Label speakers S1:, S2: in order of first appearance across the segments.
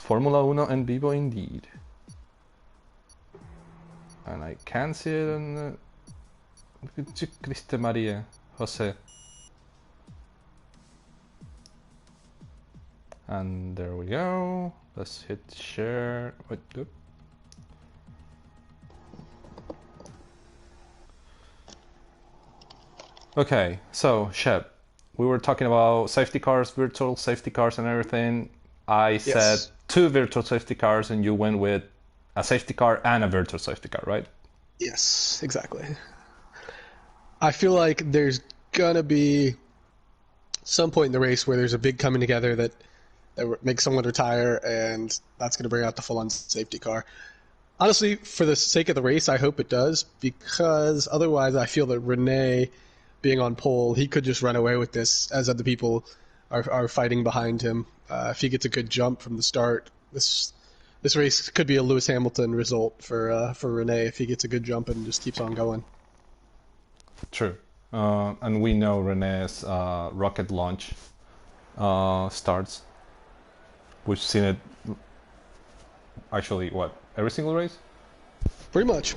S1: Formula Uno en vivo indeed. And I can see it in Christe Maria, Jose. And there we go. Let's hit share. Wait, oop. Okay, so Shep, we were talking about safety cars, virtual safety cars and everything. I said 2 virtual safety cars and you went with a safety car and a virtual safety car, right?
S2: Yes, exactly. I feel like there's gonna be some point in the race where there's a big coming together that makes someone retire, and that's gonna bring out the full-on safety car. Honestly, for the sake of the race, I hope it does, because otherwise I feel that Rene, being on pole, he could just run away with this, as other people are fighting behind him. If he gets a good jump from the start, this race could be a Lewis Hamilton result for Rene if he gets a good jump and just keeps on going.
S1: True. And we know Rene's rocket launch starts. We've seen it actually, what, every single race?
S2: Pretty much.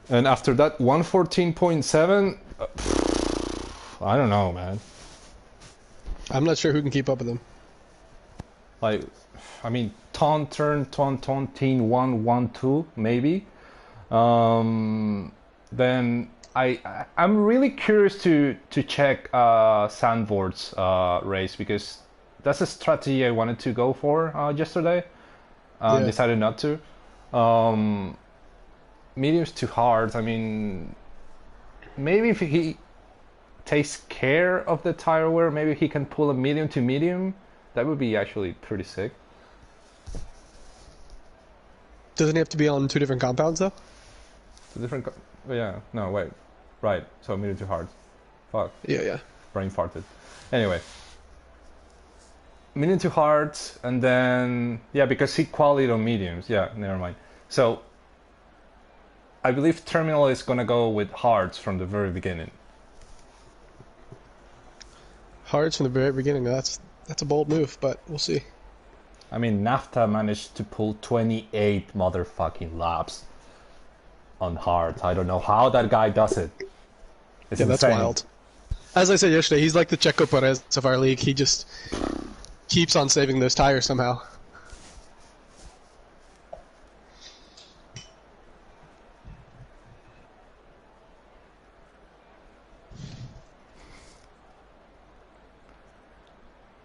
S1: And after that 114.7, I don't know, man.
S2: I'm not sure who can keep up with him.
S1: Like, I mean, ton, 1, 1, 2, maybe. Then I'm really curious to check Sandvort's race, because that's a strategy I wanted to go for yesterday. Decided not to. Mediums to hard. I mean, maybe if he takes care of the tire wear, maybe he can pull a medium to medium. That would be actually pretty sick.
S2: Doesn't he have to be on 2 different compounds though?
S1: 2 different. Yeah. No. Wait. Right. So medium to hard. Fuck.
S2: Yeah.
S1: Brain farted. Anyway. Medium to hard, and then because he qualified on mediums. Yeah. Never mind. So I believe Terminal is gonna go with hards from the very beginning.
S2: Hards from the very beginning. That's a bold move, but we'll see.
S1: I mean, NAFTA managed to pull 28 motherfucking laps on hards. I don't know how that guy does it. It's insane.
S2: That's wild. As I said yesterday, he's like the Checo Perez of our league. He just keeps on saving those tires somehow.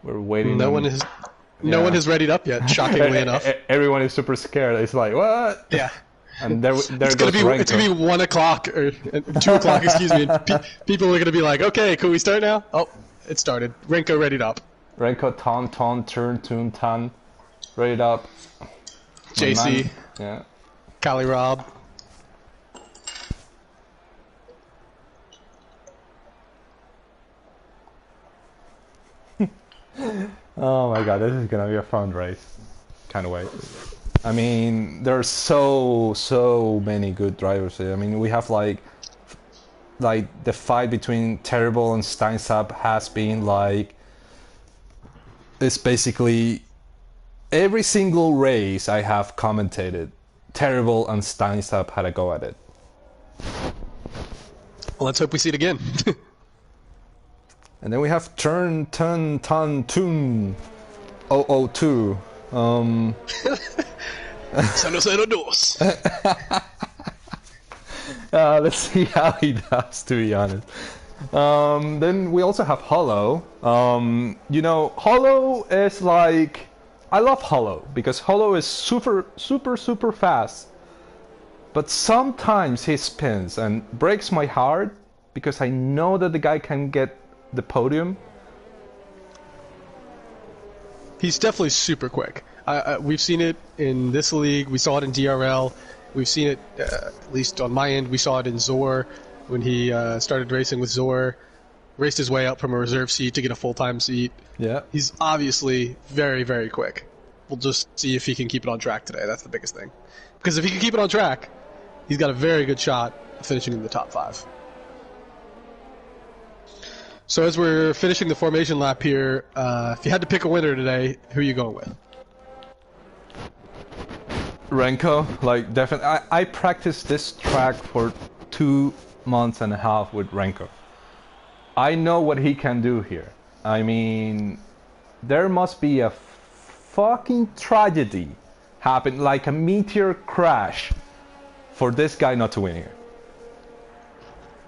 S1: We're waiting.
S2: No one has readied up yet, shockingly enough.
S1: Everyone is super scared. It's like, what?
S2: Yeah.
S1: And there
S2: it's
S1: goes
S2: Renko. It's going to be 1 o'clock, or 2 o'clock, excuse me. And people are going to be like, okay, can we start now? Oh, it started. Renko readied up.
S1: Renko, turn, tan. Readied up.
S2: JC.
S1: Yeah.
S2: Kali Rob.
S1: Oh my god, this is gonna be a fun race. Can't wait. I mean, there's so many good drivers here. I mean, we have like the fight between Terrible and Steinsap has been like, it's basically every single race I have commentated, Terrible and Steinsap had a go at it.
S2: Well, let's hope we see it again.
S1: And then we have Turn Tun 002. Let's see how he does, to be honest. Then we also have Hollow. You know, Hollow is like, I love Hollow because Hollow is super fast. But sometimes he spins and breaks my heart because I know that the guy can get the podium.
S2: He's definitely super quick. We've seen it in this league. We saw it in DRL. We've seen it, at least on my end, we saw it in Zor when he started racing with Zor. Raced his way up from a reserve seat to get a full-time seat.
S1: Yeah.
S2: He's obviously very, very quick. We'll just see if he can keep it on track today. That's the biggest thing. Because if he can keep it on track, he's got a very good shot of finishing in the top 5. So as we're finishing the formation lap here, if you had to pick a winner today, who are you going with?
S1: Renko, like definitely. I practiced this track for 2.5 months with Renko. I know what he can do here. I mean, there must be a fucking tragedy happen, like a meteor crash, for this guy not to win here.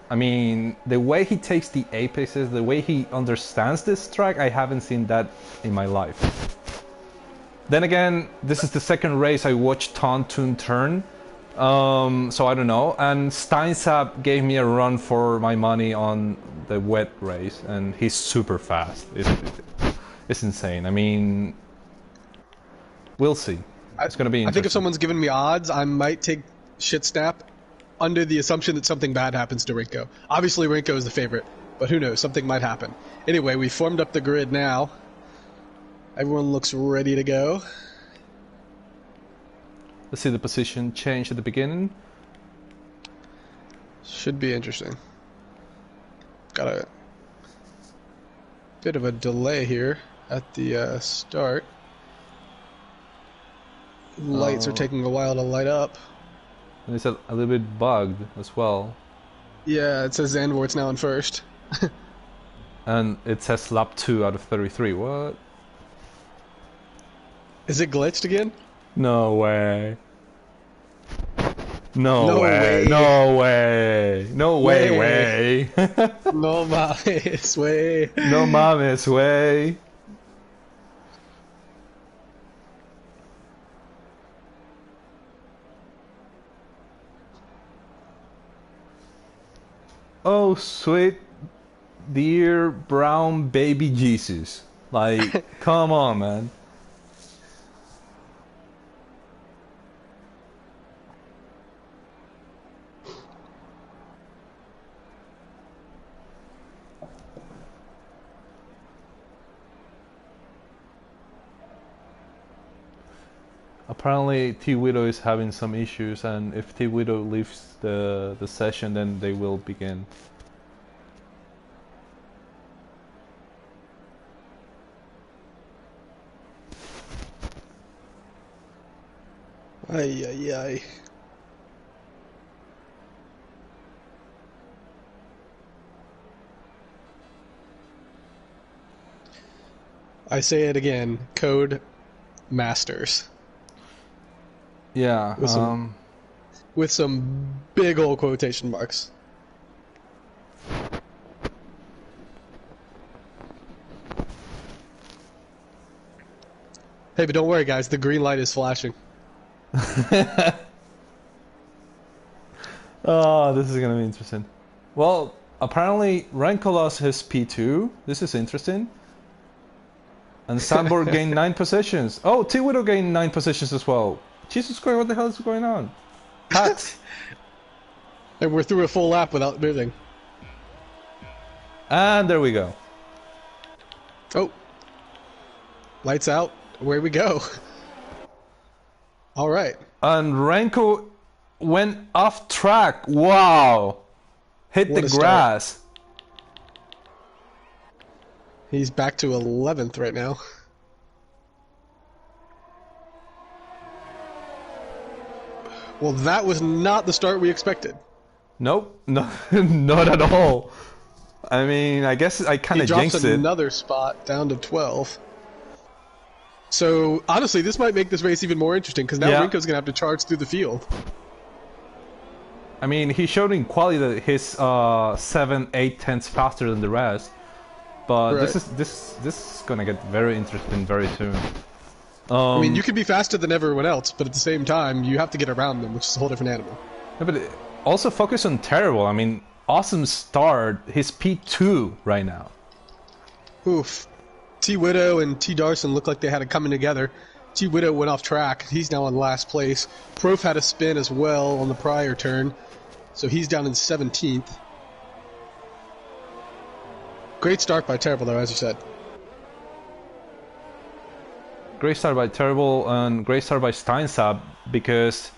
S1: I mean, the way he takes the apexes, the way he understands this track, I haven't seen that in my life. Then again, this is the second race I watched Tontun turn, so I don't know. And Steinsap gave me a run for my money on the wet race, and he's super fast. It's insane. I mean, we'll see. It's gonna be interesting.
S2: I think if someone's giving me odds, I might take Shitsnap under the assumption that something bad happens to Rinko. Obviously, Rinko is the favorite, but who knows? Something might happen. Anyway, we formed up the grid now. Everyone looks ready to go.
S1: Let's see the position change at the beginning.
S2: Should be interesting. Got a bit of a delay here at the start. Lights are taking a while to light up.
S1: And it's a little bit bugged as well.
S2: Yeah, it says Zandvoort's now in first.
S1: And it says lap 2 out of 33. What?
S2: Is it glitched again?
S1: No way. No way. No way. No way.
S2: No mames, way.
S1: No mames, way. Oh, sweet dear brown baby Jesus. Like, come on, man. Apparently T-Widow is having some issues, and if T-Widow leaves the session, then they will begin.
S2: Ay, ay, ay. I say it again, code masters.
S1: Yeah,
S2: with some big old quotation marks. Hey, but don't worry, guys. The green light is flashing.
S1: Oh, this is gonna be interesting. Well, apparently Renko lost his P2. This is interesting. And Sandborg gained 9 positions. Oh, T-Widow gained 9 positions as well. Jesus Christ, what the hell is going on? Hacks.
S2: And we're through a full lap without moving.
S1: And there we go.
S2: Oh. Lights out. Away we go. All right.
S1: And Renko went off track. Wow. Hit the grass.
S2: He's back to 11th right now. Well, that was not the start we expected.
S1: Nope, no, not at all. I mean, I guess I kind of jinxed it.
S2: He drops another spot down to 12. So, honestly, this might make this race even more interesting, because now Rinko's going to have to charge through the field.
S1: I mean, he showed in quality that he's 7, 8 tenths faster than the rest. But
S2: right.
S1: this is going to get very interesting very soon.
S2: I mean, you could be faster than everyone else, but at the same time, you have to get around them, which is a whole different animal.
S1: Yeah, but also focus on Terrible. I mean, awesome start. He's P2 right now.
S2: Oof. T-Widow and T-Darson look like they had it coming together. T-Widow went off track. He's now in last place. Prof had a spin as well on the prior turn, so he's down in 17th. Great start by Terrible, though, as you said.
S1: Great start by Terrible and great start by Steinsap, because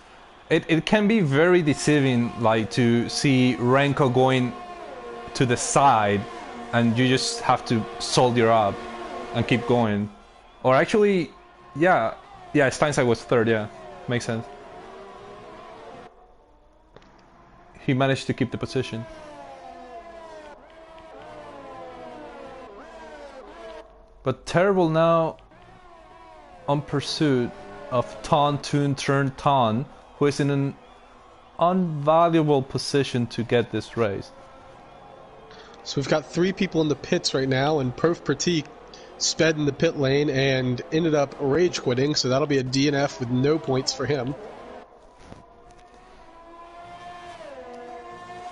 S1: it can be very deceiving, like, to see Renko going to the side and you just have to soldier up and keep going. Or actually, yeah, Steinside was third. Yeah, makes sense. He managed to keep the position. But Terrible now on pursuit of Ton, Toon, Turn, Ton, who is in an unvaluable position to get this race.
S2: So we've got 3 people in the pits right now, and Perf Pratik sped in the pit lane and ended up rage quitting, so that'll be a DNF with no points for him.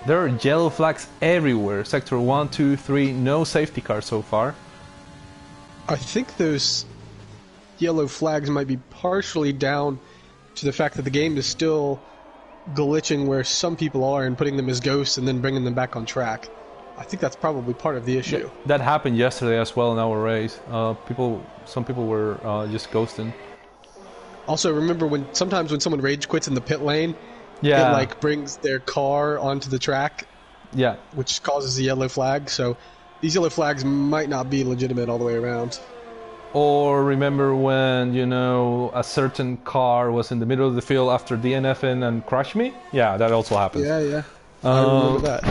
S1: There are yellow flags everywhere. Sector 1, 2, 3, no safety car so far.
S2: I think those yellow flags might be partially down to the fact that the game is still glitching where some people are and putting them as ghosts and then bringing them back on track. I think that's probably part of the issue.
S1: That happened yesterday as well in our race. Some people were just ghosting.
S2: Also, remember sometimes when someone rage quits in the pit lane,
S1: Yeah.
S2: it like brings their car onto the track,
S1: Yeah.
S2: which causes a yellow flag. So these yellow flags might not be legitimate all the way around.
S1: Or remember when, you know, a certain car was in the middle of the field after DNFing and crashed me? Yeah, that also happens.
S2: Yeah. I remember that.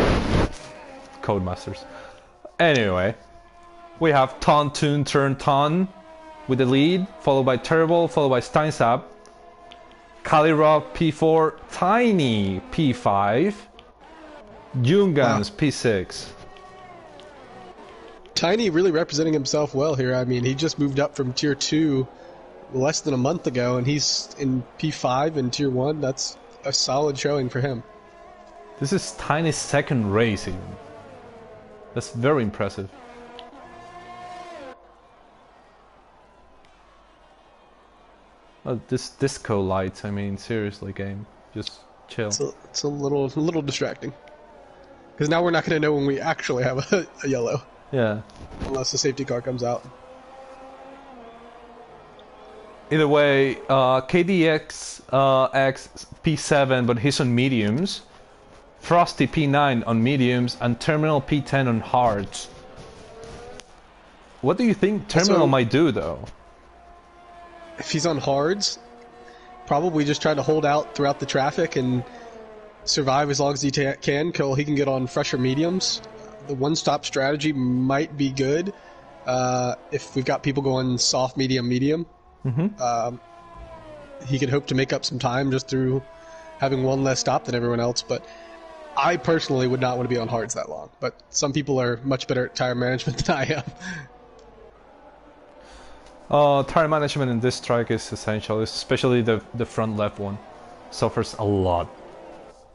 S1: Codemasters. Anyway, we have Ton, Toon, Turn, Ton with the lead, followed by Terrible, followed by Steinsap. Kalirov P4, Tiny P5, Jungans P6.
S2: Tiny really representing himself well here. I mean, he just moved up from Tier 2 less than a month ago, and he's in P5 in Tier 1. That's a solid showing for him.
S1: This is Tiny's second race even. That's very impressive. Oh, this disco lights, I mean, seriously, game. Just chill.
S2: It's a little distracting. Because now we're not going to know when we actually have a yellow.
S1: Yeah.
S2: Unless the safety car comes out.
S1: Either way, KDX X P7, but he's on mediums. Frosty P9 on mediums, and Terminal P10 on hards. What do you think Terminal might do, though?
S2: If he's on hards, probably just try to hold out throughout the traffic and survive as long as he can till he can get on fresher mediums. The one-stop strategy might be good if we've got people going soft, medium, medium.
S1: Mm-hmm.
S2: He could hope to make up some time just through having one less stop than everyone else, but I personally would not want to be on hards that long. But some people are much better at tire management than I am.
S1: Tire management in this track is essential, especially the front left one. Suffers a lot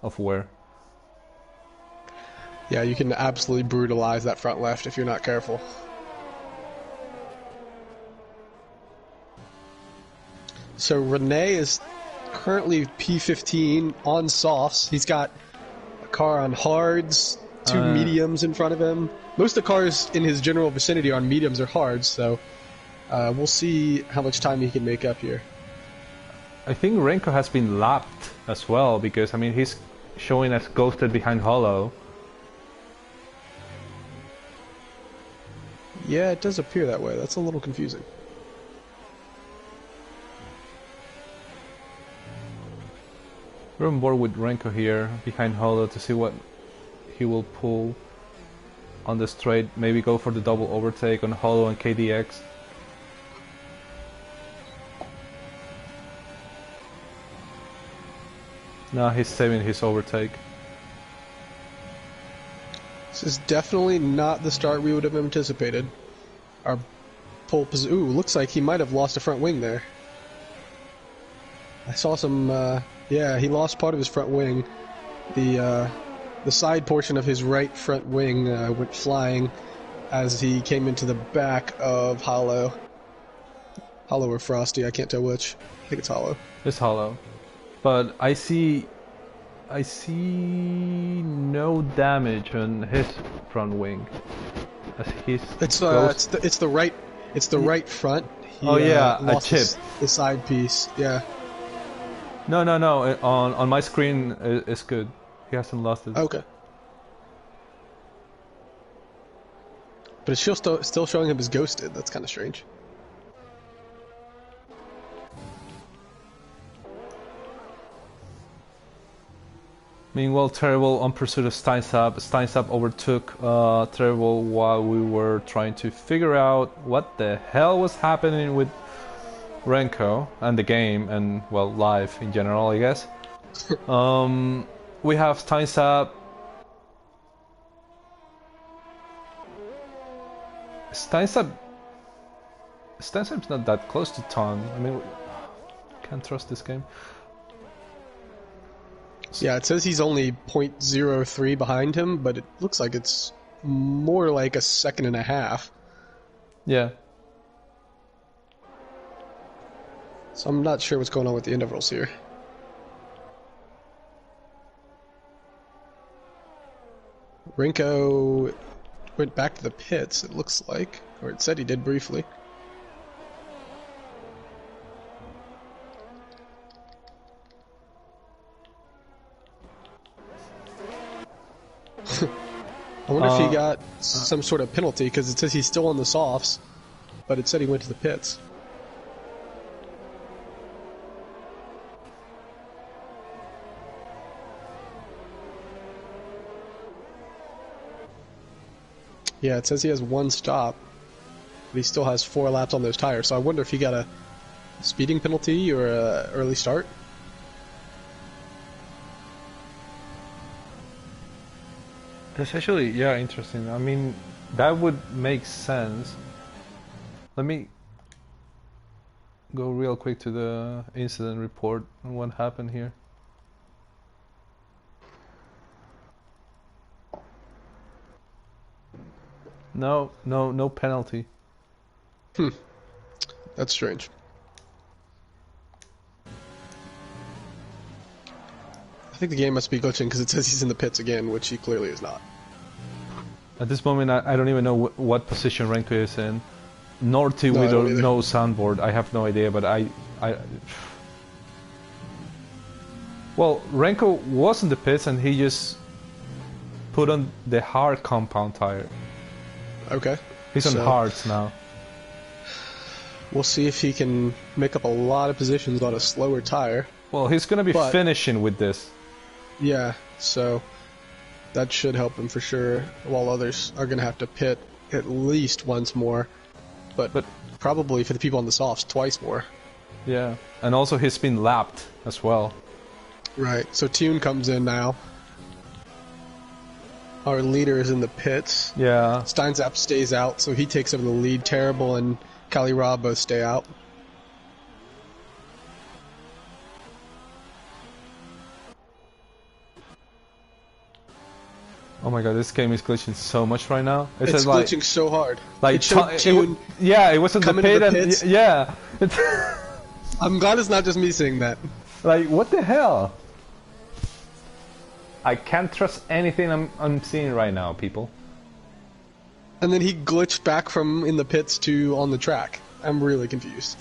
S1: of wear.
S2: Yeah, you can absolutely brutalize that front left if you're not careful. So Rene is currently P15 on softs. He's got a car on hards, 2 mediums in front of him. Most of the cars in his general vicinity are on mediums or hards, so we'll see how much time he can make up here.
S1: I think Renko has been lapped as well, because I mean he's showing as ghosted behind Hollow.
S2: Yeah, it does appear that way. That's a little confusing.
S1: We're on board with Renko here behind Hollow to see what he will pull on the straight. Maybe go for the double overtake on Hollow and KDX. No, he's saving his overtake.
S2: This is definitely not the start we would have anticipated. Our pole position. Ooh, looks like he might have lost a front wing there. I saw some. Yeah, he lost part of his front wing. The side portion of his right front wing went flying as he came into the back of Hollow. Hollow or Frosty, I can't tell which. I think it's Hollow.
S1: It's Hollow. But I see no damage on his front wing. As he's
S2: it's the right front. He,
S1: oh yeah,
S2: lost
S1: a chip.
S2: The side piece. Yeah.
S1: No. On my screen, it's good. He hasn't lost it.
S2: Okay. But it's still showing him as ghosted. That's kind of strange.
S1: Meanwhile, Terrible on pursuit of Steinsap. Steinsap overtook Terrible while we were trying to figure out what the hell was happening with Renko and the game, and well, life in general, I guess. We have Steinsap. Steinsap's not that close to Ton. I mean, can't trust this game.
S2: Yeah, it says he's only 0.03 behind him, but it looks like it's more like a second and a half.
S1: Yeah.
S2: So I'm not sure what's going on with the intervals here. Renko went back to the pits, it looks like. Or it said he did briefly. I wonder if he got some sort of penalty, because it says he's still on the softs, but it said he went to the pits. Yeah, it says he has one stop, but he still has 4 laps on those tires, so I wonder if he got a speeding penalty or an early start.
S1: That's actually, yeah, interesting. I mean, that would make sense. Let me go real quick to the incident report and what happened here. No penalty.
S2: That's strange. I think the game must be glitching because it says he's in the pits again, which he clearly is not.
S1: At this moment, I don't even know what position Renko is in. Nor to
S2: No, I
S1: with
S2: don't
S1: or
S2: either.
S1: no soundboard. I have no idea, but Well, Renko was in the pits and he just put on the hard compound tire.
S2: Okay.
S1: He's on
S2: So,
S1: hards now.
S2: We'll see if he can make up a lot of positions on a slower tire.
S1: Well, he's gonna be
S2: But-
S1: finishing with this.
S2: Yeah, so that should help him for sure, while others are going to have to pit at least once more, but probably for the people on the softs, twice more.
S1: Yeah, and also he's been lapped as well.
S2: Right, so Tune comes in now. Our leader is in the pits.
S1: Yeah,
S2: Steinzap stays out, so he takes over the lead. Terrible and Kali Ra both stay out.
S1: oh my god, this game is glitching so much right now. It
S2: It's
S1: says like,
S2: glitching so hard.
S1: like
S2: it showed Tune.
S1: yeah, it was in the
S2: coming to
S1: pit
S2: the
S1: and
S2: pits.
S1: yeah,
S2: I'm glad it's not just me seeing that.
S1: like what the hell? I can't trust anything I'm seeing right now, people.
S2: And then he glitched back from in the pits to on the track. I'm really confused.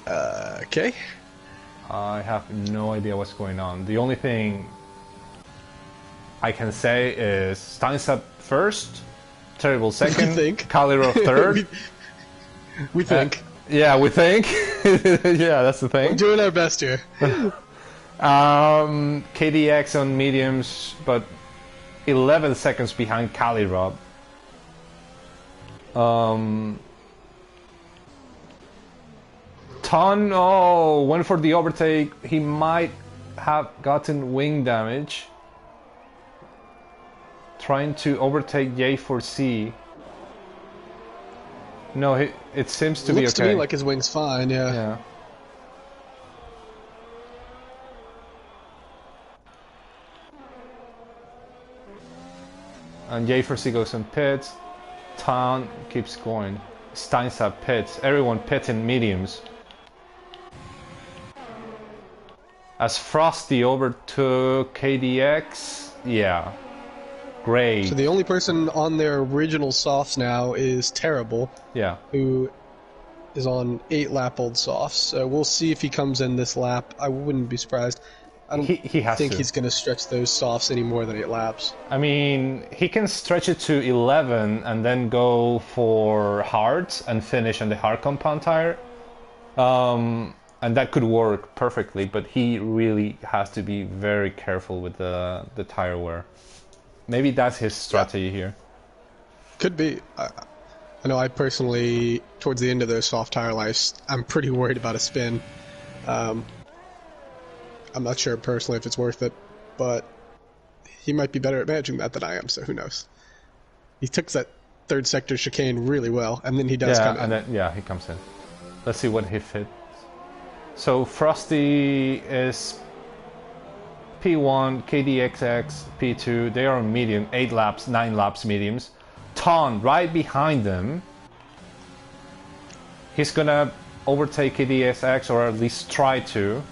S2: Okay.
S1: I have no idea what's going on. The only thing I can say is Steinzap first, Terrible second,
S2: think.
S1: Kalirov third.
S2: We think.
S1: Yeah, we think. Yeah, that's the
S2: We're
S1: thing.
S2: doing our best here.
S1: KDX on mediums, but 11 seconds behind Kalirov. Ton, went for the overtake. He might have gotten wing damage. Trying to overtake J4C. No, it seems to be
S2: Looks
S1: okay.
S2: to me like his wing's fine, yeah.
S1: Yeah. And J4C goes in pits. Ton keeps going. Steinzap pits. Everyone pits in mediums. As Frosty overtook KDX, yeah. Great.
S2: So the only person on their original softs now is Terrible,
S1: Yeah.
S2: who is on 8 lap old softs. So we'll see if he comes in this lap. I wouldn't be surprised. I don't
S1: he has
S2: think
S1: to.
S2: he's going to stretch those softs any more than 8 laps.
S1: I mean, he can stretch it to 11 and then go for hards and finish on the hard compound tire. And that could work perfectly, but he really has to be very careful with the tire wear. Maybe that's his strategy here.
S2: Could be. I know I personally, towards the end of those soft tire lives, I'm pretty worried about a spin. I'm not sure personally if it's worth it, but he might be better at managing that than I am, so who knows. He took that third sector chicane really well, and then he does come in.
S1: And then, he comes in. Let's see what he fits. So Frosty is P1, KDXX, P2. They are medium, 8 laps, 9 laps mediums. Ton right behind them. He's gonna overtake KDXX, or at least try to.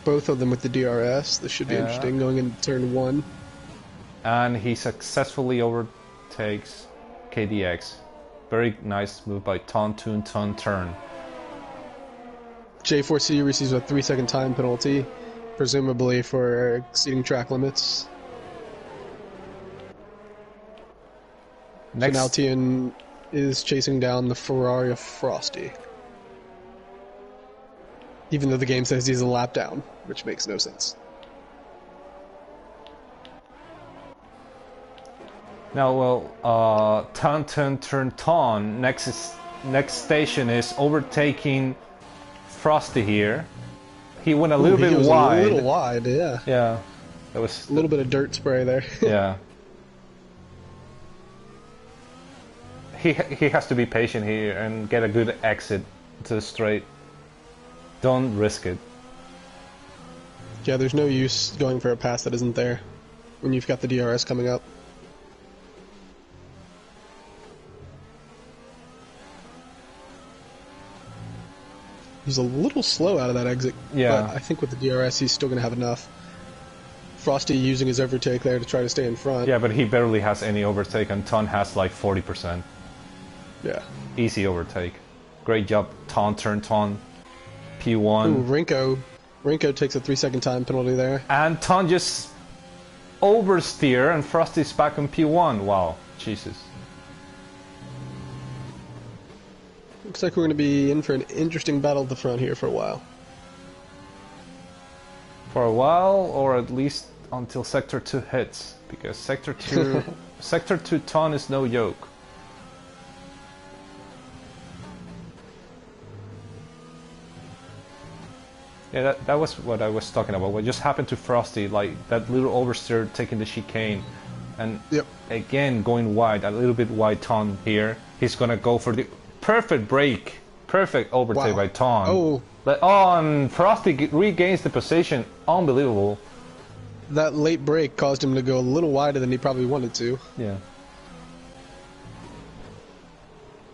S2: Both of them with the DRS. This should be interesting going into turn 1.
S1: And he successfully overtakes KDX. Very nice move by Ton turn.
S2: J4C receives a 3-second time penalty, presumably for exceeding track limits.
S1: Next,
S2: So now Tien is chasing down the Ferrari of Frosty. Even though the game says he's a lap down, which makes no sense.
S1: now, well, Ton. Next station is overtaking Frosty here. He went a little bit wide.
S2: A little wide, yeah.
S1: Yeah, that was
S2: A little bit of dirt spray there.
S1: yeah. He has to be patient here and get a good exit to the straight. Don't risk it.
S2: Yeah, there's no use going for a pass that isn't there when you've got the DRS coming up. He's a little slow out of that exit,
S1: Yeah.
S2: but I think with the DRS he's still going to have enough. Frosty using his overtake there to try to stay in front.
S1: Yeah, but he barely has any overtake, and Ton has like 40%.
S2: Yeah.
S1: Easy overtake. Great job, Ton. P1.
S2: Ooh, Rinko takes a 3-second time penalty there.
S1: And Ton just oversteer, and Frosty's back on P1. Wow, Jesus.
S2: Looks like we're going to be in for an interesting battle at the front here for a while.
S1: For a while, or at least until Sector 2 hits, because Sector 2, Sector 2 Ton is no joke. Yeah, that was what I was talking about. What just happened to Frosty, like that little oversteer taking the chicane, and again going wide, a little bit wide Ton here. He's gonna go for the perfect break, perfect overtake by Ton.
S2: Oh.
S1: And Frosty regains the position. Unbelievable.
S2: That late break caused him to go a little wider than he probably wanted to.
S1: Yeah.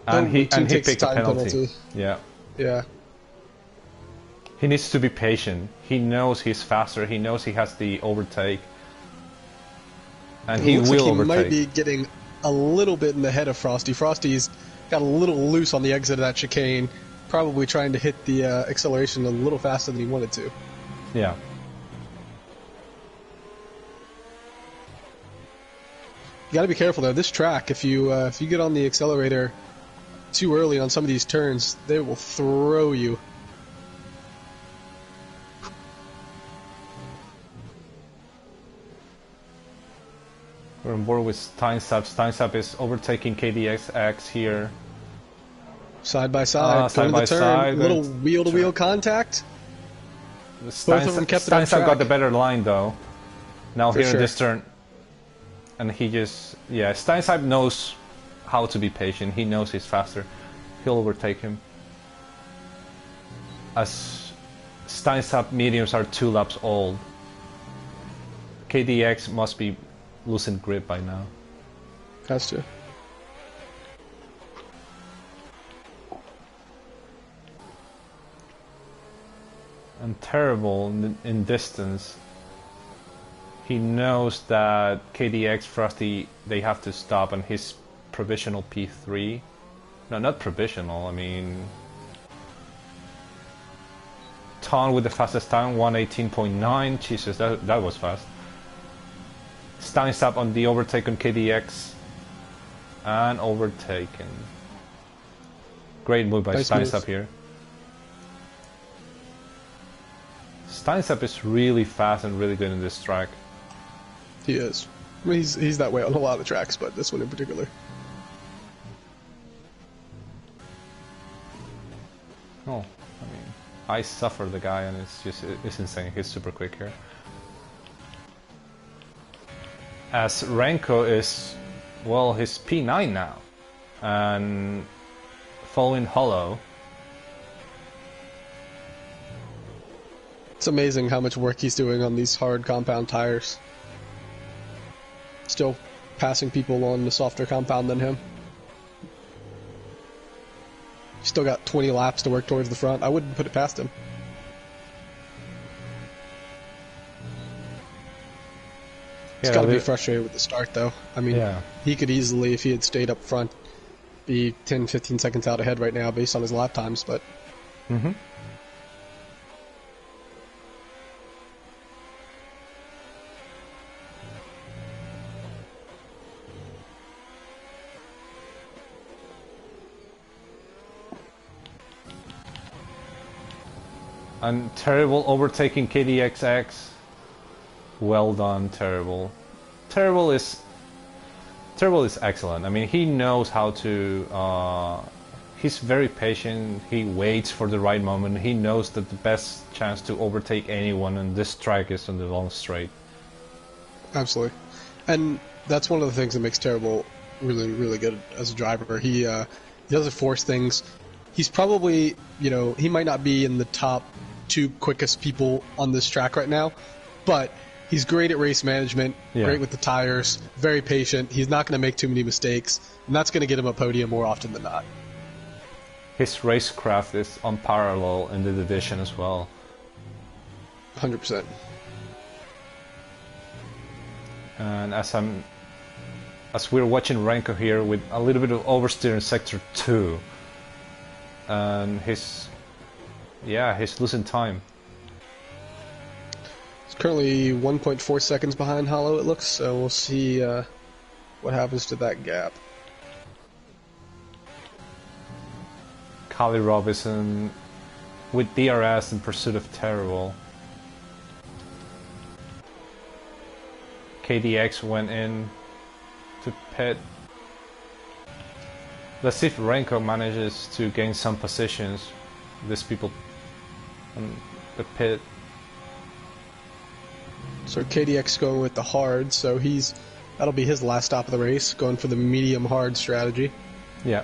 S1: And he picked a penalty. Yeah.
S2: Yeah.
S1: He needs to be patient. He knows he's faster. He knows he has the overtake. And he will overtake.
S2: He might be getting a little bit in the head of Frosty. Frosty's got a little loose on the exit of that chicane, probably trying to hit the acceleration a little faster than he wanted to.
S1: Yeah.
S2: You got to be careful though. This track, if you get on the accelerator too early on some of these turns, they will throw you.
S1: We're on board with Steinsap. Steinsap is overtaking KDXX here.
S2: Side by side,
S1: side by side.
S2: Little wheel-to-wheel contact. Both of them kept it on track.
S1: Steinsap got the better line though. Now
S2: For
S1: here
S2: sure.
S1: in this turn. And he just, Steinsap knows how to be patient. He knows he's faster. He'll overtake him. As Steinsap mediums are 2 laps old. KDX must be losing grip by now.
S2: Has to.
S1: And terrible in distance. He knows that KDX Frosty, they have to stop, and his provisional P3. No, not provisional, I mean Ton with the fastest time, 1:18.9. Jesus, that was fast. Steinsap on the overtake on KDX. And overtaken. Great move by
S2: Nice
S1: Steinsap
S2: move.
S1: here. Steinsap is really fast and really good in this track.
S2: He is. I mean, he's that way on a lot of tracks, but this one in particular.
S1: Oh, I mean, I suffer the guy, and it's insane. He's super quick here. As Renko is, well, he's P9 now, and following Hollow.
S2: It's amazing how much work he's doing on these hard compound tires. Still passing people on the softer compound than him. Still got 20 laps to work towards the front. I wouldn't put it past him. He's got to be frustrated with the start, though. I mean, he could easily, if he had stayed up front, be 10, 15 seconds out ahead right now based on his lap times, but...
S1: Mm-hmm. And Terrible overtaking KDXX. Well done, Terrible. Terrible is excellent. I mean, he knows how to. He's very patient. He waits for the right moment. He knows that the best chance to overtake anyone on this track is on the long straight.
S2: Absolutely, and that's one of the things that makes Terrible really, really good as a driver. He doesn't force things. He's probably, he might not be in the top 2 quickest people on this track right now, but he's great at race management, great with the tires, very patient. He's not going to make too many mistakes, and that's going to get him a podium more often than not.
S1: His racecraft is unparalleled in the division as well.
S2: 100%.
S1: And as we're watching Renko here with a little bit of oversteer in sector 2, and he's losing time.
S2: He's currently 1.4 seconds behind Hollow, it looks, so we'll see what happens to that gap.
S1: Kali Robinson with DRS in pursuit of Terrible. KDX went in to pit. Let's see if Renko manages to gain some positions. These people on the pit.
S2: So KDX going with the hard, so that'll be his last stop of the race, going for the medium hard strategy.
S1: Yeah.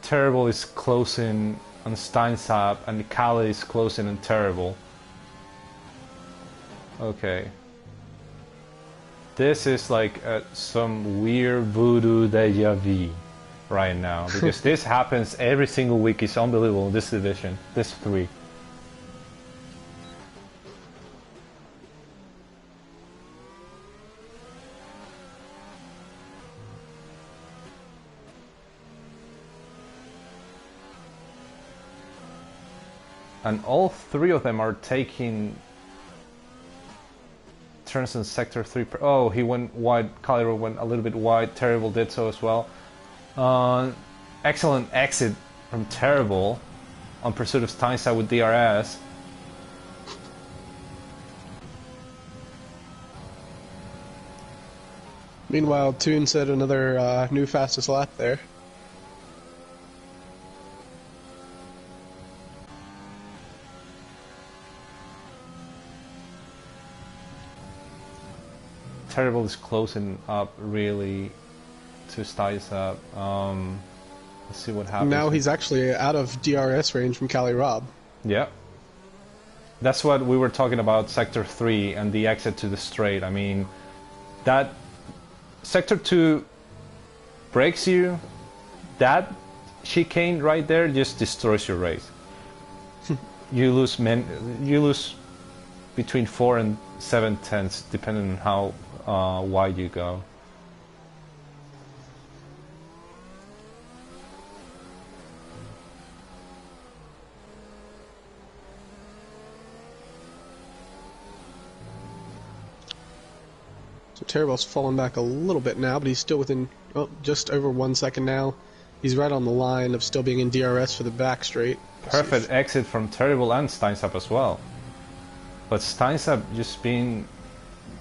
S1: Terrible is closing on Steinsap, and Kali is closing on Terrible. Okay. This is like some weird voodoo deja vu right now, because this happens every single week. It's unbelievable in this division, this 3. And all 3 of them are taking turns in sector 3. Oh, he went wide. Calero went a little bit wide. Terrible did so as well. Excellent exit from Terrible on pursuit of Steinside with DRS.
S2: Meanwhile, Toon set another new fastest lap there.
S1: Terrible is closing up really to Steinside. Let's see what happens.
S2: Now he's actually out of DRS range from Cali Rob.
S1: Yeah. That's what we were talking about, Sector 3 and the exit to the straight. I mean, that Sector 2 breaks you. That chicane right there just destroys your race. You lose between 4 and 7 tenths depending on how wide you go.
S2: So Terrible's fallen back a little bit now, but he's still within, oh, just over 1 second now. He's right on the line of still being in DRS for the back straight.
S1: Perfect exit from Terrible and Steinsap as well. But Steinsap just being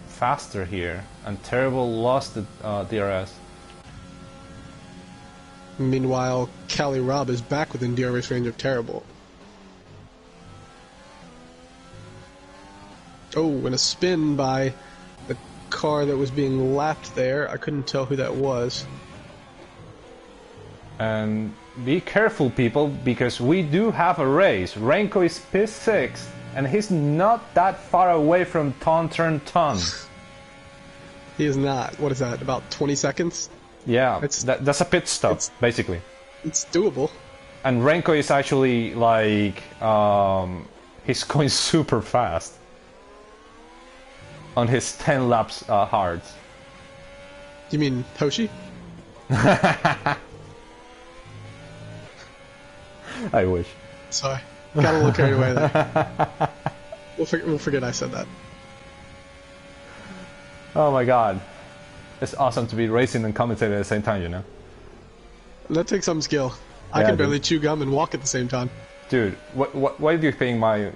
S1: faster here, and Terrible lost the DRS.
S2: Meanwhile, Cali Rob is back within DRS range of Terrible. Oh, and a spin by the car that was being lapped there. I couldn't tell who that was.
S1: And be careful, people, because we do have a race. Renko is P6, and he's not that far away from turn.
S2: He is not. What is that, about 20 seconds?
S1: Yeah, that's a pit stop, basically.
S2: It's doable.
S1: And Renko is actually, like, he's going super fast on his 10 laps hard.
S2: You mean Hochi?
S1: I wish.
S2: Sorry. Got a little carried away there. We'll forget I said that.
S1: Oh my god. It's awesome to be racing and commentating at the same time, you know?
S2: That takes some skill. I
S1: Yeah,
S2: can barely chew gum and walk at the same time.
S1: Dude, why do you think I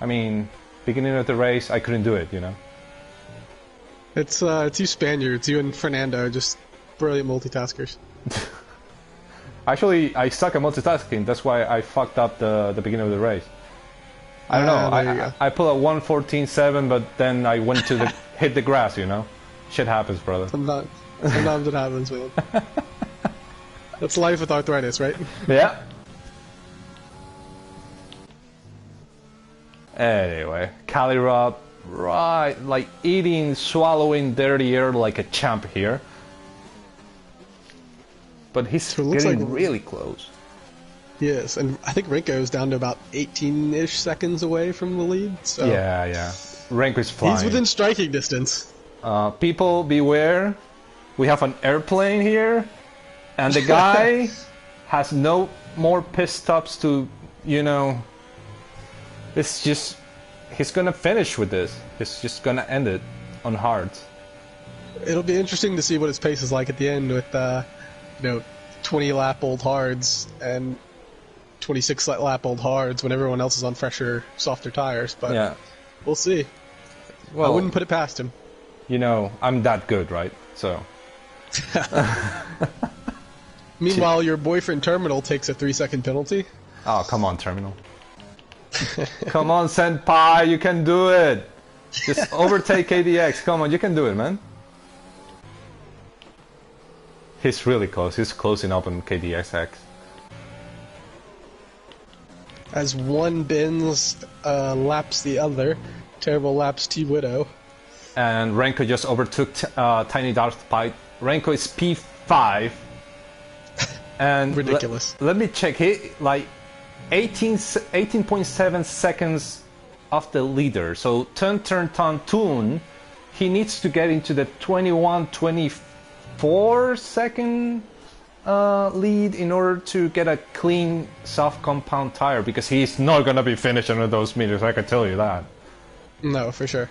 S1: mean, beginning of the race, I couldn't do it, you know?
S2: It's you Spaniards, you and Fernando, just brilliant multitaskers.
S1: Actually, I suck at multitasking. That's why I fucked up the beginning of the race. I don't know. I pulled a 1:14.7, but then I went to hit the grass. You know, shit happens, brother.
S2: Sometimes it happens, man. That's life with arthritis, right?
S1: Yeah. Anyway, Cali Rob, right, like eating, swallowing dirty air like a champ here. But he's
S2: So
S1: getting
S2: like,
S1: really close.
S2: Yes, and I think Renko's down to about 18-ish seconds away from the lead. So
S1: Yeah. Renko's flying.
S2: he's within striking distance.
S1: People, beware. We have an airplane here, and the guy has no more pit stops to, you know. It's just, he's gonna finish with this. He's just gonna end it on hards.
S2: It'll be interesting to see what his pace is like at the end with, 20 lap old hards and 26 lap old hards when everyone else is on fresher, softer tires. But
S1: Yeah.
S2: we'll see.
S1: Well,
S2: I wouldn't put it past him.
S1: You know, I'm that good, right? So.
S2: Meanwhile, your boyfriend Terminal takes a 3-second penalty.
S1: Oh, come on, Terminal. Come on, Senpai, you can do it. Just overtake KDX. Come on, you can do it, man. He's really close. He's closing up on KDXX.
S2: As one Benz laps the other, Terrible laps T-Widow.
S1: And Renko just overtook Tiny Darth Pipe. Renko is P5. And
S2: Ridiculous.
S1: Let me check. He like 18.7 seconds off the leader. So turn Toon. He needs to get into the 21-24-second lead in order to get a clean soft compound tire, because he's not gonna be finished under those meters. I can tell you that.
S2: No, for sure.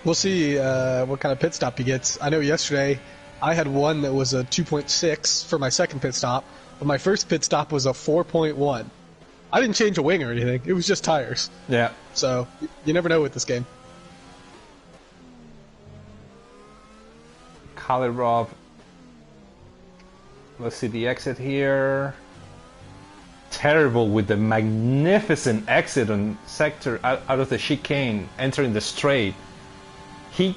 S2: We'll see what kind of pit stop he gets. I know yesterday I had one that was a 2.6 for my second pit stop, but my first pit stop was a 4.1. I didn't change a wing or anything. It was just tires.
S1: Yeah.
S2: So you never know with this game.
S1: Kalirov. Let's see the exit here. Terrible with the magnificent exit on sector out of the chicane, entering the straight. He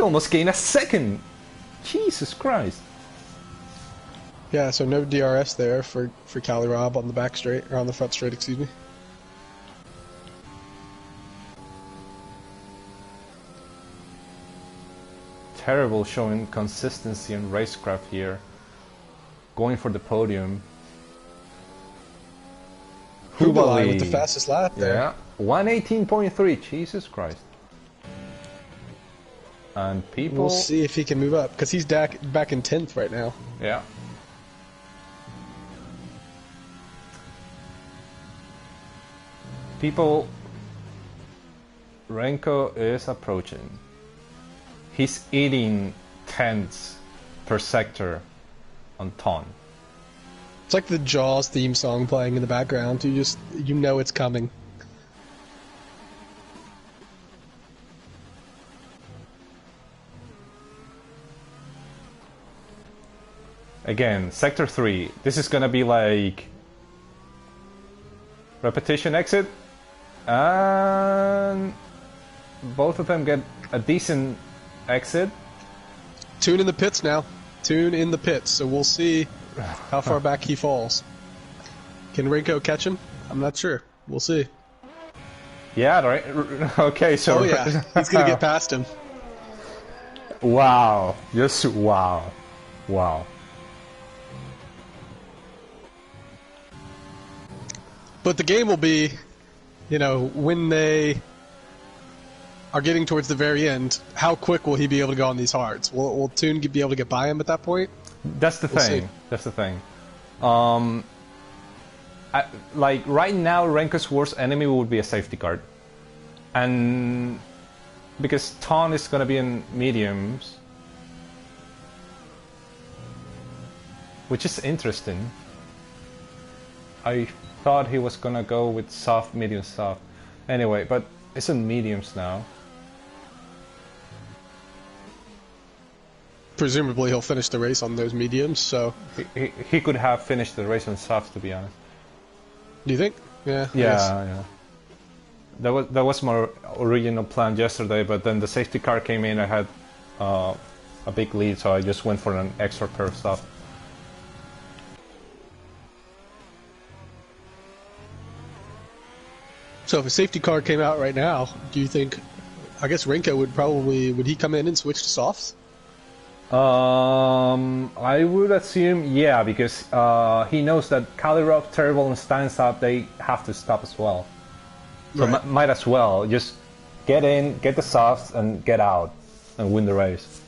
S1: almost gained a second. Jesus Christ.
S2: Yeah, so no DRS there for Cali Rob on the back straight, or on the front straight, excuse me.
S1: Terrible showing consistency and racecraft here. Going for the podium.
S2: Hubali with the fastest lap there.
S1: Yeah, 118.3. Jesus Christ. And people.
S2: We'll see if he can move up, because he's back in 10th right now.
S1: Yeah. People. Renko is approaching. He's eating tenths per sector on Ton.
S2: It's like the Jaws theme song playing in the background. You know it's coming.
S1: Again, Sector 3. This is gonna be like repetition exit, and both of them get a decent exit.
S2: Tune in the pits now. Tune in the pits. So we'll see how far back he falls. Can Renko catch him? I'm not sure. We'll see.
S1: Yeah, right. Okay, so.
S2: Oh yeah, he's gonna get past him.
S1: Wow. Just wow. Wow.
S2: But the game will be, you know, when they are getting towards the very end, how quick will he be able to go on these hards? Will Toon be able to get by him at that point?
S1: That's the thing. That's the thing. Like right now, Renko's worst enemy would be a safety card, and because Ton is gonna be in mediums, which is interesting. I thought he was gonna go with soft, medium, soft. Anyway, but it's in mediums now.
S2: Presumably he'll finish the race on those mediums, so...
S1: He could have finished the race on softs, to be honest.
S2: Do you think? Yeah.
S1: Yeah. That was my original plan yesterday, but then the safety car came in. I had a big lead, so I just went for an extra pair of soft.
S2: So if a safety car came out right now, do you think... I guess Renko would he come in and switch to softs?
S1: I would assume, yeah, because he knows that Kalirov, Terrible, and Steinsap, they have to stop as well. So
S2: Right.
S1: might as well just get in, get the softs, and get out, and win the race.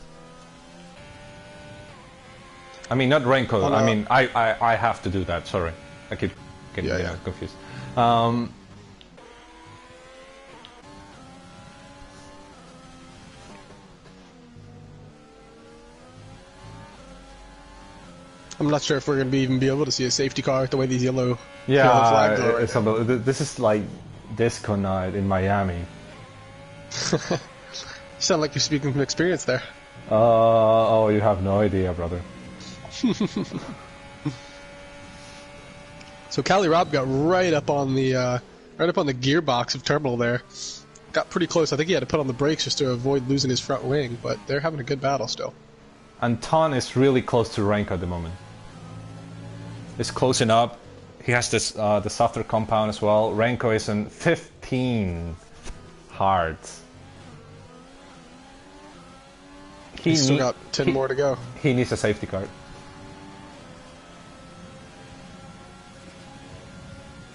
S1: I mean, not Renko.
S2: Oh, no.
S1: I mean, I have to do that. Sorry, I keep getting confused.
S2: I'm not sure if we're going to even be able to see a safety car with the way these yellow flags are
S1: Yeah,
S2: right
S1: it's
S2: now.
S1: unbelievable. This is like disco night in Miami.
S2: You sound like you're speaking from experience there.
S1: Oh, you have no idea, brother.
S2: So Kalirov got right up on the gearbox of Terminal there. Got pretty close. I think he had to put on the brakes just to avoid losing his front wing, but they're having a good battle still.
S1: And Ton is really close to Renko at the moment. It's closing up. He has this the softer compound as well. Renko is in 15 hards.
S2: He's still got 10 more to go.
S1: He needs a safety card.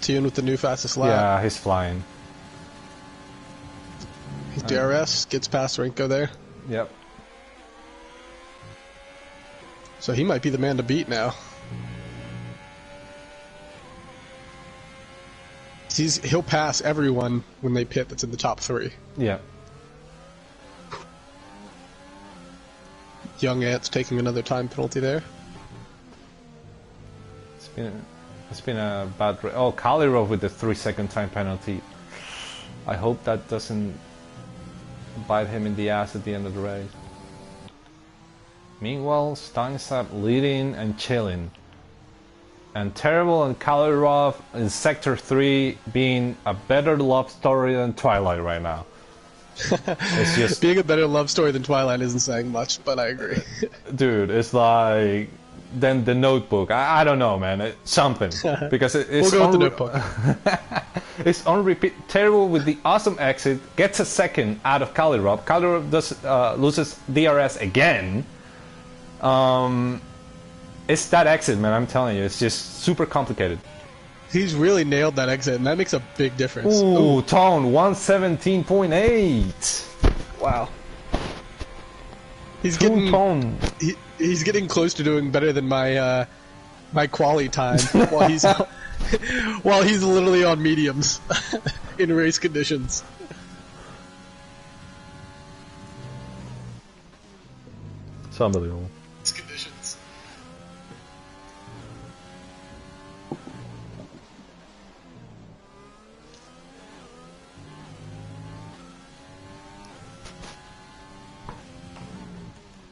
S2: Tune with the new fastest lap.
S1: Yeah, he's flying.
S2: His DRS gets past Renko there.
S1: Yep.
S2: So he might be the man to beat now. He'll pass everyone when they pit that's in the top 3.
S1: Yeah.
S2: Young Ant's taking another time penalty there.
S1: It's been a bad race. Oh, Kalirov with the 3-second time penalty. I hope that doesn't bite him in the ass at the end of the race. Meanwhile, Steinsap leading and chilling. And Terrible and Kalirov in Sector 3 being a better love story than Twilight right now. It's just...
S2: Being a better love story than Twilight isn't saying much, but I agree.
S1: Dude, it's like... Then the Notebook. I don't know, man. It's something. Because it's
S2: We'll go with the Notebook.
S1: It's on repeat. Terrible with the awesome exit. Gets a second out of Kalirov. Kalirov loses DRS again. It's that exit, man. I'm telling you, it's just super complicated.
S2: He's really nailed that exit, and that makes a big difference.
S1: Ooh, Tone 117.8.
S2: Wow. He's
S1: Tone.
S2: He's getting close to doing better than my my quali time while he's literally on mediums in race conditions.
S1: It's unbelievable.
S2: It's conditions.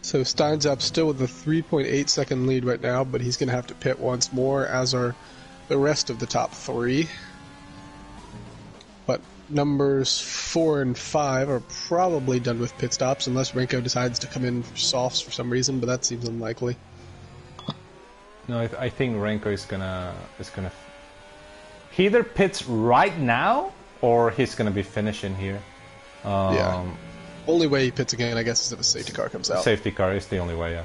S2: So Steins up still with a 3.8 second lead right now, but he's going to have to pit once more, as are the rest of the top three. But numbers 4 and 5 are probably done with pit stops, unless Renko decides to come in for softs for some reason, but that seems unlikely.
S1: No, I think Renko is gonna he either pits right now or he's gonna be finishing here.
S2: Yeah. Only way he pits again, I guess, is if a safety car comes out.
S1: Safety car is the only way, yeah.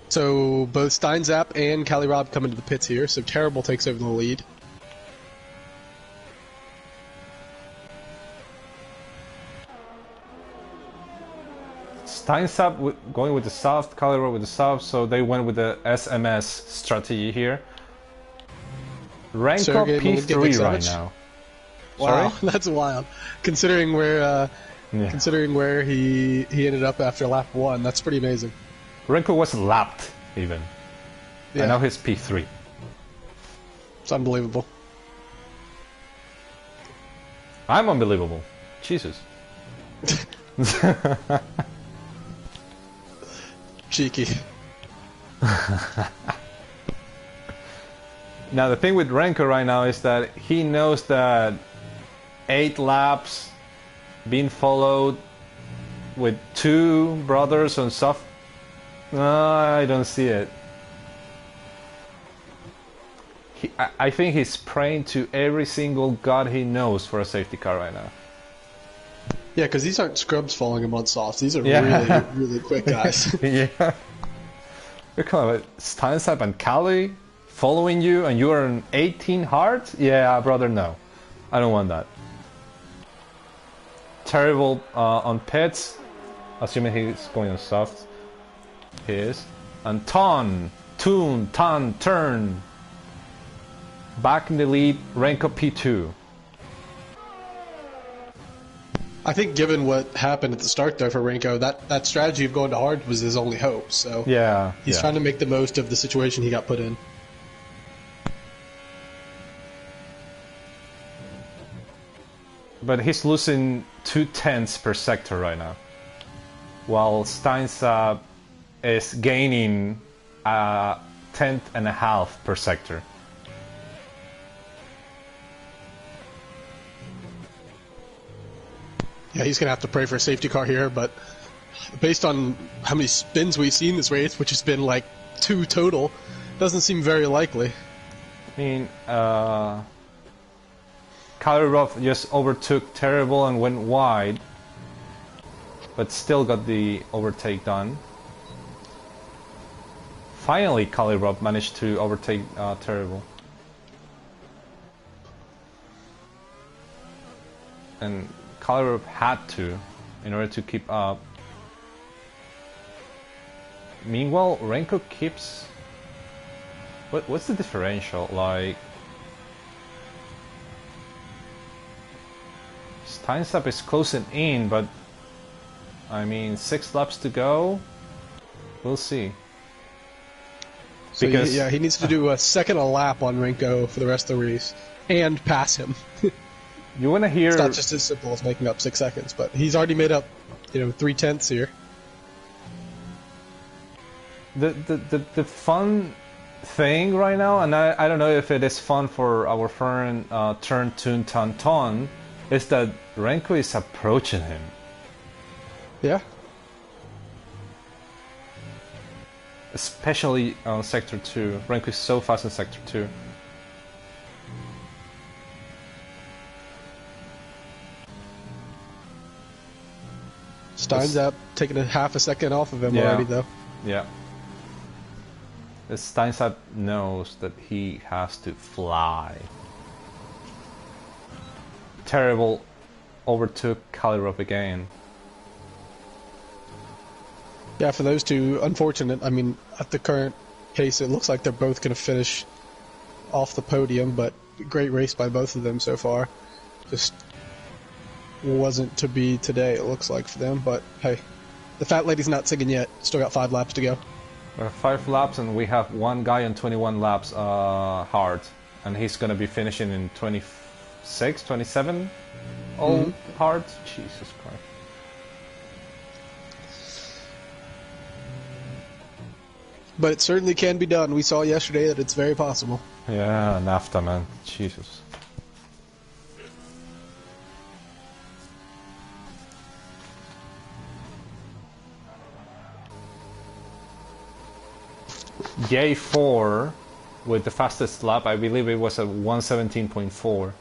S2: So both Steinzap and Cali Rob come into the pits here, so Terrible takes over the lead.
S1: Steinzap going with the soft, Cali Rob with the soft, so they went with the SMS strategy here. Renko P3 right now.
S2: Wow,
S1: Sorry?
S2: that's wild. Considering where he ended up after lap 1, that's pretty amazing.
S1: Renko was lapped even.
S2: Yeah.
S1: And now he's P3.
S2: It's unbelievable.
S1: I'm unbelievable. Jesus.
S2: Cheeky.
S1: Now the thing with Renko right now is that he knows that 8 laps being followed with 2 brothers on soft. I don't see it. I think he's praying to every single god he knows for a safety car right now.
S2: Yeah, because these aren't scrubs following him on softs. These are really, really quick guys.
S1: Yeah. You're kind of like Steinzap and Cali following you and you're on 18 hard? Yeah, brother, no. I don't want that. Terrible on pits, assuming he's going on soft. He is. And Ton, turn. Back in the lead, Renko P2.
S2: I think given what happened at the start there for Renko, that strategy of going to hard was his only hope. So
S1: yeah,
S2: he's trying to make the most of the situation he got put in.
S1: But he's losing 0.2 per sector right now, while Steinzap is gaining 1/10.5 per sector.
S2: Yeah, he's going to have to pray for a safety car here, but based on how many spins we've seen this race, which has been like 2 total, doesn't seem very likely.
S1: I mean, Kalirov just overtook Terrible and went wide, but still got the overtake done. Finally, Kalirov managed to overtake Terrible. And Kalirov had to, in order to keep up. Meanwhile, Renko keeps... What's the differential? Like... Steinzap is closing in, but... I mean, 6 laps to go? We'll see.
S2: So because he needs to do a second a lap on Renko for the rest of the race. And pass him.
S1: You want to hear...
S2: It's not just as simple as making up 6 seconds, but he's already made up, 3/10 here.
S1: The fun thing right now, and I don't know if it is fun for our friend Turn Toon Ton Ton, is that Renko is approaching him.
S2: Yeah.
S1: Especially on Sector 2. Renko is so fast in Sector 2.
S2: Steinzap taking a half a second off of him already, though.
S1: Yeah. Steinzap knows that he has to fly. Terrible overtook Kalirov again.
S2: Yeah, for those two, unfortunate. I mean, at the current pace, it looks like they're both going to finish off the podium, but great race by both of them so far. Just wasn't to be today, it looks like, for them, but hey, The fat lady's not singing yet. Still got 5 laps to go.
S1: 5 laps, and we have one guy on 21 laps hard, and he's gonna be finishing in 26, 27 all hard. Jesus Christ.
S2: But it certainly can be done. We saw yesterday that it's very possible.
S1: Yeah, NAFTA, man. Jesus. J4 with the fastest lap, I believe it was at 117.4.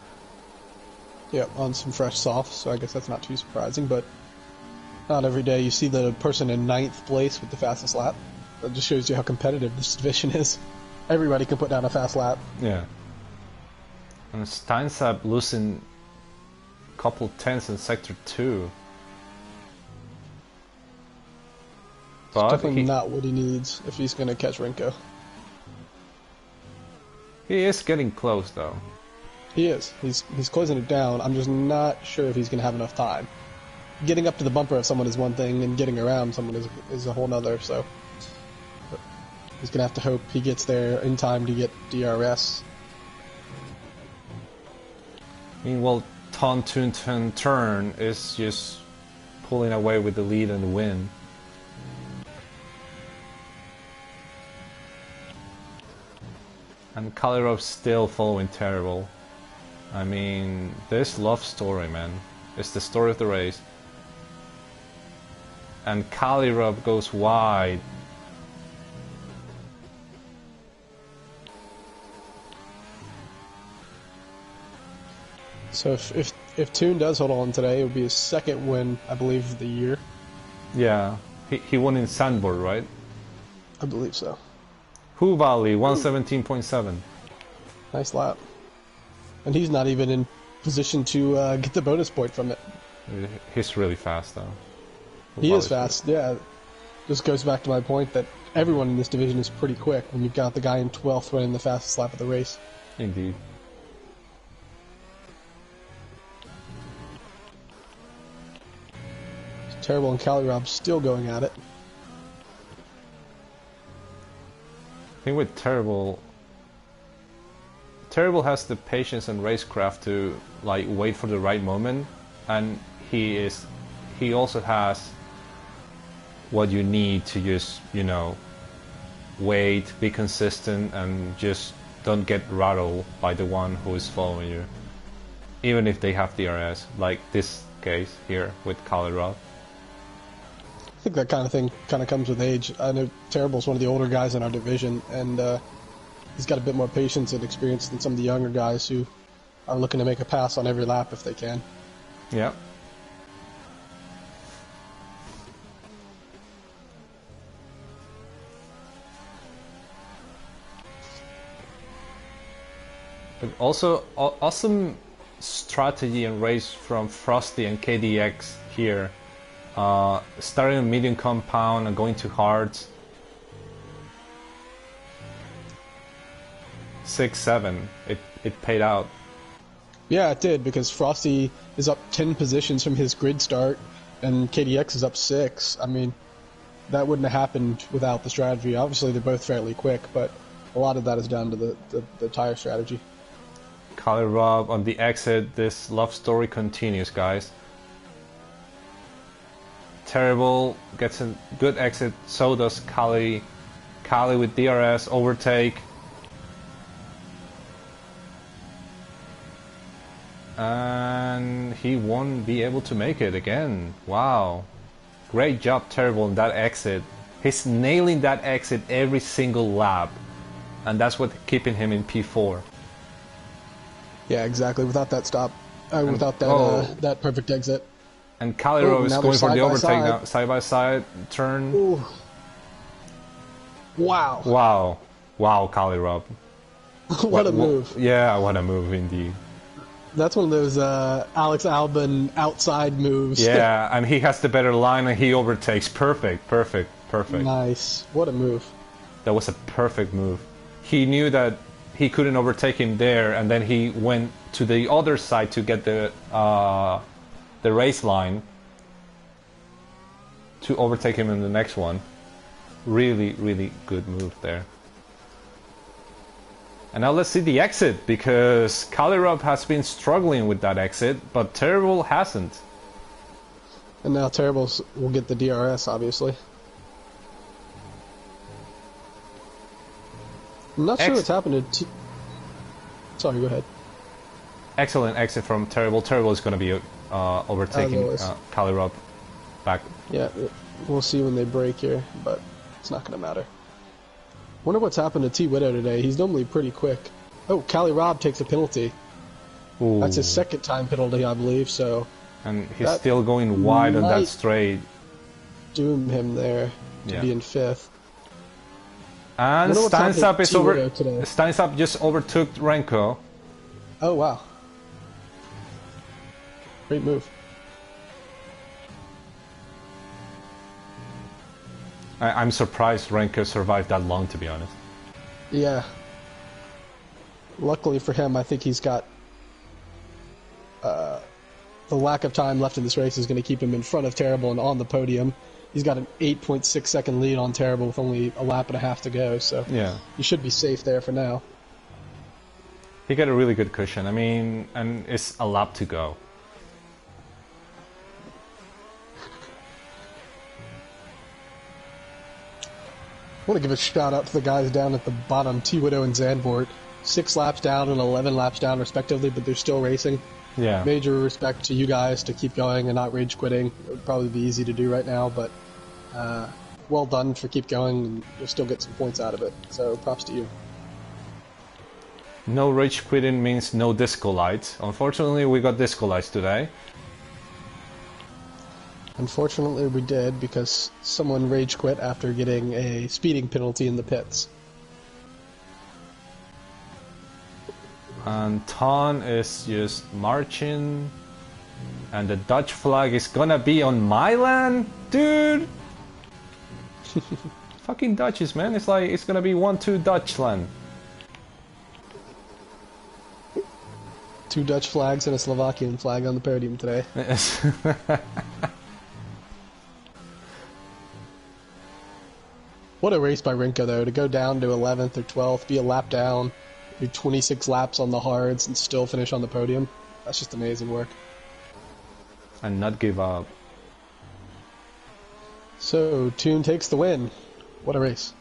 S2: Yeah, on some fresh softs, so I guess that's not too surprising, but not every day you see the person in 9th place with the fastest lap. That just shows you how competitive this division is. Everybody can put down a fast lap.
S1: Yeah. And Steinsab losing a couple tenths in Sector 2. But
S2: Definitely not what he needs if he's going to catch Rinko.
S1: he is getting close, though.
S2: He is. He's closing it down. I'm just not sure if he's going to have enough time. Getting up to the bumper of someone is one thing, and getting around someone is a whole nother, so... But he's going to have to hope he gets there in time to get DRS.
S1: Meanwhile, Turn is just pulling away with the lead and the win. And Kalirov's still following Terrible. I mean, this love story, man. It's the story of the race. And Kalirov goes wide.
S2: So if Toon does hold on today, it would be his 2nd win, I believe, of the year.
S1: Yeah, he won in Sandboard, right?
S2: I believe so.
S1: Hu Valley, 117.7.
S2: Nice lap. And he's not even in position to get the bonus point from it.
S1: He's really fast, though.
S2: He is fast, yeah. This goes back to my point that everyone in this division is pretty quick when you've got the guy in 12th running the fastest lap of the race.
S1: Indeed.
S2: Terrible and Kalirob still going at it.
S1: I think with Terrible has the patience and racecraft to like wait for the right moment, and he also has what you need to just, you know, wait, be consistent, and just don't get rattled by the one who is following you, even if they have DRS, like this case here with Kalirob.
S2: I think that kind of thing kind of comes with age. I know Terrible's one of the older guys in our division, and he's got a bit more patience and experience than some of the younger guys who are looking to make a pass on every lap if they can.
S1: Yeah. But also, awesome strategy and race from Frosty and KDX here. Starting a medium compound and going to hards. 6-7. It paid out.
S2: Yeah, it did, because Frosty is up 10 positions from his grid start, and KDX is up 6. I mean, that wouldn't have happened without the strategy. Obviously, they're both fairly quick, but a lot of that is down to the tire strategy.
S1: Kalirob on the exit. This love story continues, guys. Terrible gets a good exit, so does Kali. Kali with DRS, overtake. And he won't be able to make it again. Wow. Great job, Terrible, in that exit. He's nailing that exit every single lap. And that's what's keeping him in P4.
S2: Yeah, exactly. Without that stop, without that that perfect exit.
S1: And Kalirov is going for the overtake now. Side by side turn.
S2: Ooh. Wow.
S1: Wow. Wow, Kalirov.
S2: What a move.
S1: Yeah, what a move indeed.
S2: That's one of those Alex Albon outside moves.
S1: Yeah, and he has the better line and he overtakes. Perfect, perfect, perfect.
S2: Nice. What a move.
S1: That was a perfect move. He knew that he couldn't overtake him there, and then he went to the other side to get the race line to overtake him in the next one. Really, really good move there. And now let's see the exit, because Kalirov has been struggling with that exit, but Terrible hasn't.
S2: And now Terribles will get the DRS, obviously. I'm not sure what's happened to... Sorry, go ahead.
S1: Excellent exit from Terrible. Terrible is going to be overtaking Kalirov back.
S2: Yeah, we'll see when they break here, but it's not going to matter. Wonder what's happened to T. Widow today. He's normally pretty quick. Oh, Kalirov takes a penalty.
S1: Ooh.
S2: That's his second time penalty, I believe, so...
S1: And he's still going wide on that straight.
S2: Doom him there to be in fifth.
S1: And Steinsap is over. Steinsap just overtook Renko.
S2: Oh wow! Great move.
S1: I'm surprised Renko survived that long, to be honest.
S2: Yeah. Luckily for him, I think he's got the lack of time left in this race is going to keep him in front of Terrible and on the podium. He's got an 8.6 second lead on Terrible with only a lap and a half to go, so
S1: yeah,
S2: he should be safe there for now.
S1: He got a really good cushion. I mean, and it's a lap to go.
S2: I want to give a shout out to the guys down at the bottom, T. Widow and Zandvoort. 6 laps down and 11 laps down respectively, but they're still racing.
S1: Yeah.
S2: Major respect to you guys to keep going and not rage quitting. It would probably be easy to do right now, but well done for keep going, and you'll still get some points out of it. So props to you.
S1: No rage quitting means no disco lights. Unfortunately, we got disco lights today.
S2: Unfortunately, we did, because someone rage quit after getting a speeding penalty in the pits.
S1: And Ton is just marching, and the Dutch flag is gonna be on my land, dude. Fucking Dutchies, man! It's like it's gonna be 1-2 Dutchland.
S2: 2 Dutch flags and a Slovakian flag on the podium today. What a race by Renko, though, to go down to 11th or 12th, be a lap down, do 26 laps on the hards, and still finish on the podium. That's just amazing work.
S1: And not give up.
S2: So, Toon takes the win. What a race.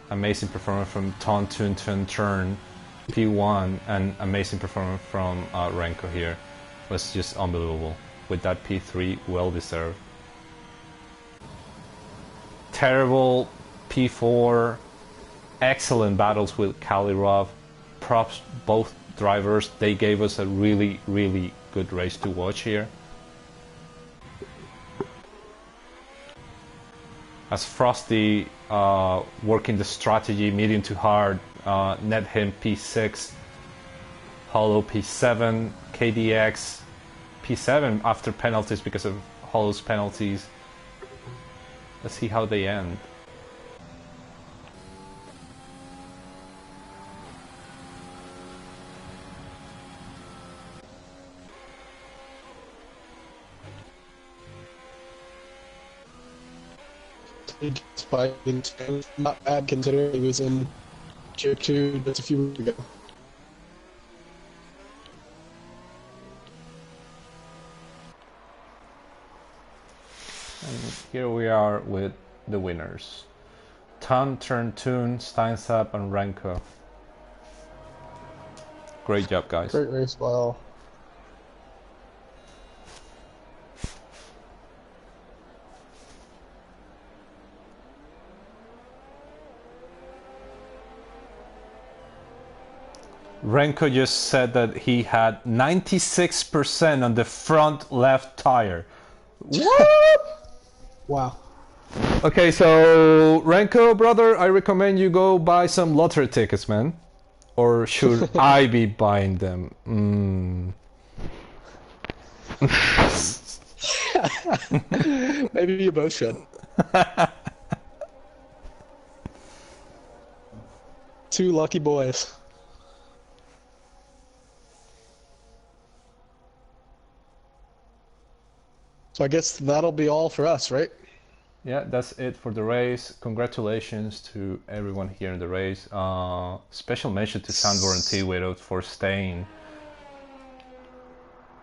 S1: Amazing performance from Ton Toon Turn P1, and amazing performance from Renko here. Was just unbelievable. With that P3, well deserved. Terrible P4, excellent battles with Kalirov. Props both drivers. They gave us a really, really good race to watch here. As Frosty working the strategy medium to hard, net him P6, Hollow P7, KDX P7 after penalties because of Hollow's penalties. Let's see how they end.
S2: Fighting not bad considering he was in Tier 2 just a few weeks ago.
S1: And here we are with the winners. Ton, Toon, Steinsap, and Renko. Great job, guys.
S2: Great race by all.
S1: Renko just said that he had 96% on the front left tire. What?
S2: Wow.
S1: Okay, so Renko, brother, I recommend you go buy some lottery tickets, man. Or should I be buying them?
S2: Maybe you both should. Two lucky boys. So I guess that'll be all for us, right?
S1: Yeah, that's it for the race. Congratulations to everyone here in the race. Special mention to Sandor and T-Widow for staying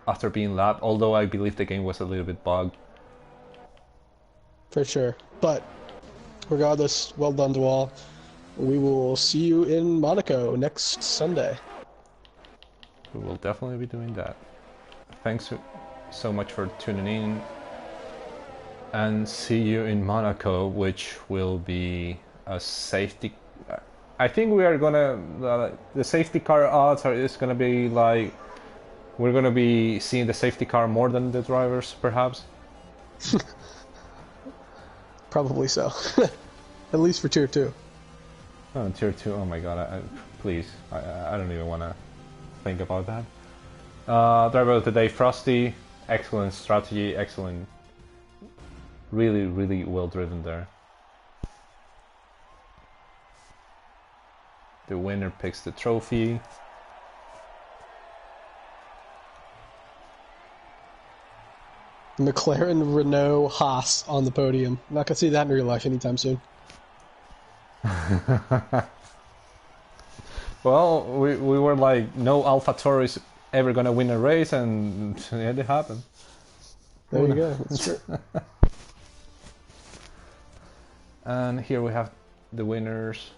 S1: after being lapped, although I believe the game was a little bit bugged.
S2: For sure. But regardless, well done to all. We will see you in Monaco next Sunday.
S1: We will definitely be doing that. Thanks so much for tuning in, and see you in Monaco, which will be a safety. I think we are gonna the safety car odds are is gonna be like we're gonna be seeing the safety car more than the drivers, perhaps.
S2: Probably so. At least for Tier 2.
S1: Oh, Tier 2. Oh my god! Please, I don't even want to think about that. Driver of the day, Frosty. Excellent strategy. Excellent. Really, really well driven there. The winner picks the trophy.
S2: McLaren, Renault, Haas on the podium. Not gonna see that in real life anytime soon.
S1: Well, we were like, no AlphaTauri is ever gonna win a race, and it happened.
S2: There you go. That's true.
S1: And here we have the winners.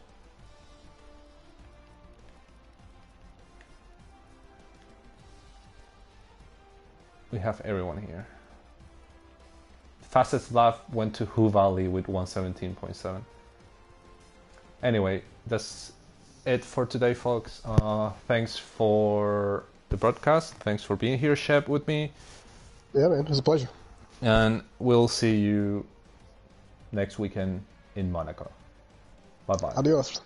S1: We have everyone here. Fastest lap went to Hu Valley with 117.7. Anyway, that's it for today, folks. Thanks for the broadcast. Thanks for being here, Shep, with me.
S2: Yeah, man. It was a pleasure.
S1: And we'll see you next weekend in Monaco. Bye-bye.
S2: Adios.